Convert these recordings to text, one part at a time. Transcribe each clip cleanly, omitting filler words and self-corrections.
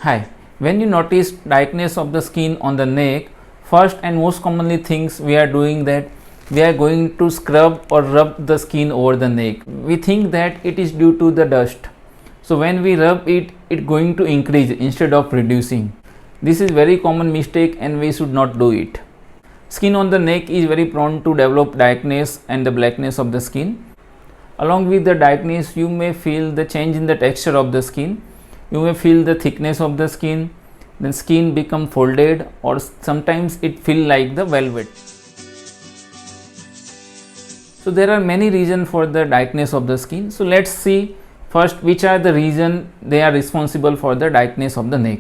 Hi, when you notice tightness of the skin on the neck, first and most commonly things we are doing that we are going to scrub or rub the skin over the neck. We think that it is due to the dust. So when we rub it, it going to increase instead of reducing. This is very common mistake and we should not do it. Skin on the neck is very prone to develop darkness and the blackness of the skin. Along with the darkness, you may feel the change in the texture of the skin. You may feel the thickness of the skin, then skin become folded, or sometimes it feel like the velvet. So there are many reasons for the darkness of the skin. So let's see first which are the reasons they are responsible for the darkness of the neck.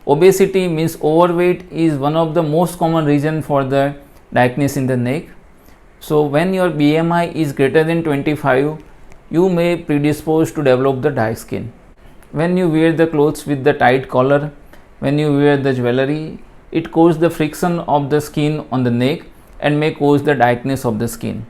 Obesity means overweight is one of the most common reason for the darkness in the neck. So when your BMI is greater than 25, you may predispose to develop the dark skin. When you wear the clothes with the tight collar, when you wear the jewelry, it causes the friction of the skin on the neck and may cause the darkness of the skin.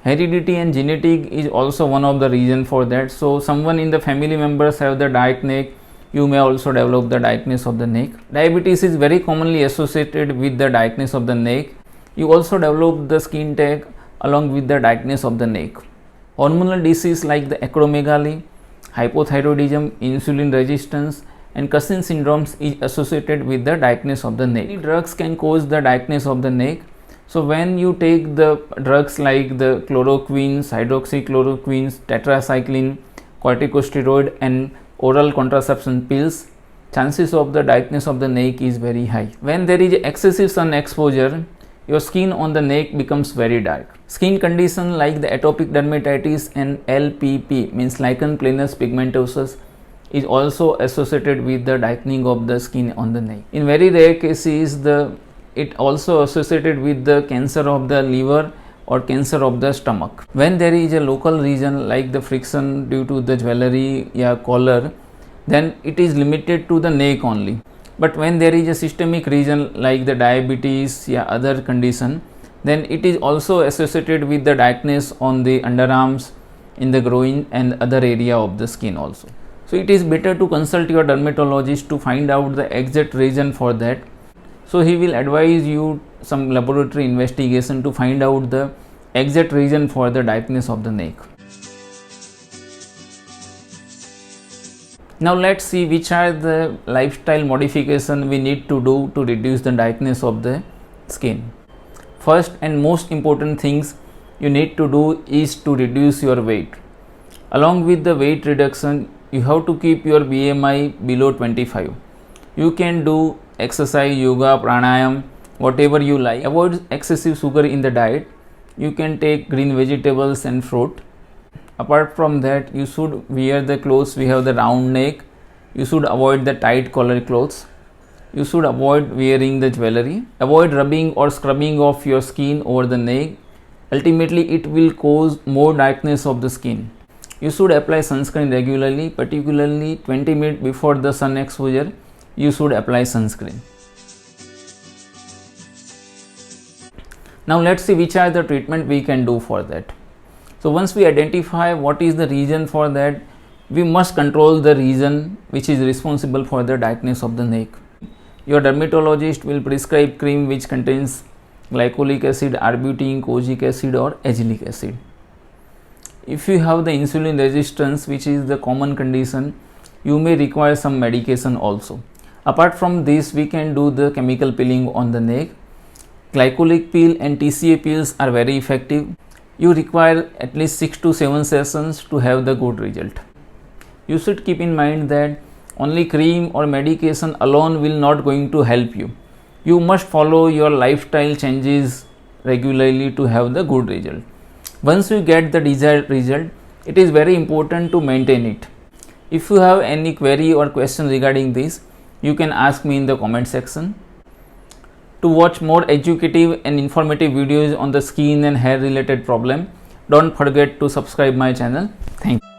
Heredity and genetic is also one of the reason for that. So someone in the family members have the dark neck, you may also develop the darkness of the neck. Diabetes is very commonly associated with the darkness of the neck. You also develop the skin tag along with the darkness of the neck. Hormonal disease like the acromegaly, hypothyroidism, insulin resistance and Cushing syndromes is associated with the darkness of the neck. Many drugs can cause the darkness of the neck. So when you take the drugs like the chloroquine, hydroxychloroquine, tetracycline, corticosteroid and oral contraception pills, chances of the darkness of the neck is very high. When there is excessive sun exposure, your skin on the neck becomes very dark. Skin condition like the atopic dermatitis and LPP means lichen planus pigmentosus is also associated with the darkening of the skin on the neck. In very rare cases, it also associated with the cancer of the liver or cancer of the stomach. When there is a local region like the friction due to the jewelry or collar, then it is limited to the neck only. But when there is a systemic region like the diabetes or other condition, then it is also associated with the darkness on the underarms, in the groin and other area of the skin also. So it is better to consult your dermatologist to find out the exact reason for that. So he will advise you some laboratory investigation to find out the exact reason for the darkness of the neck. Now let's see which are the lifestyle modification we need to do to reduce the darkness of the skin. First and most important things you need to do is to reduce your weight. Along with the weight reduction, you have to keep your BMI below 25. You can do exercise, yoga, pranayam, whatever you like. Avoid excessive sugar in the diet. You can take green vegetables and fruit. Apart from that, you should wear the clothes we have the round neck. You should avoid the tight collar clothes. You should avoid wearing the jewelry. Avoid rubbing or scrubbing of your skin over the neck. Ultimately, it will cause more darkness of the skin. You should apply sunscreen regularly, particularly 20 minutes before the sun exposure. You should apply sunscreen. Now let's see which are the treatment we can do for that. So once we identify what is the reason for that, we must control the reason which is responsible for the darkness of the neck. Your dermatologist will prescribe cream which contains glycolic acid, arbutin, kojic acid or azelaic acid. If you have the insulin resistance, which is the common condition, you may require some medication also. Apart from this, we can do the chemical peeling on the neck. Glycolic peel and TCA peels are very effective. You require at least 6 to 7 sessions to have the good result. You should keep in mind that only cream or medication alone will not going to help you. You must follow your lifestyle changes regularly to have the good result. Once you get the desired result, it is very important to maintain it. If you have any query or question regarding this, you can ask me in the comment section. To watch more educative and informative videos on the skin and hair related problem, don't forget to subscribe my channel. Thank you.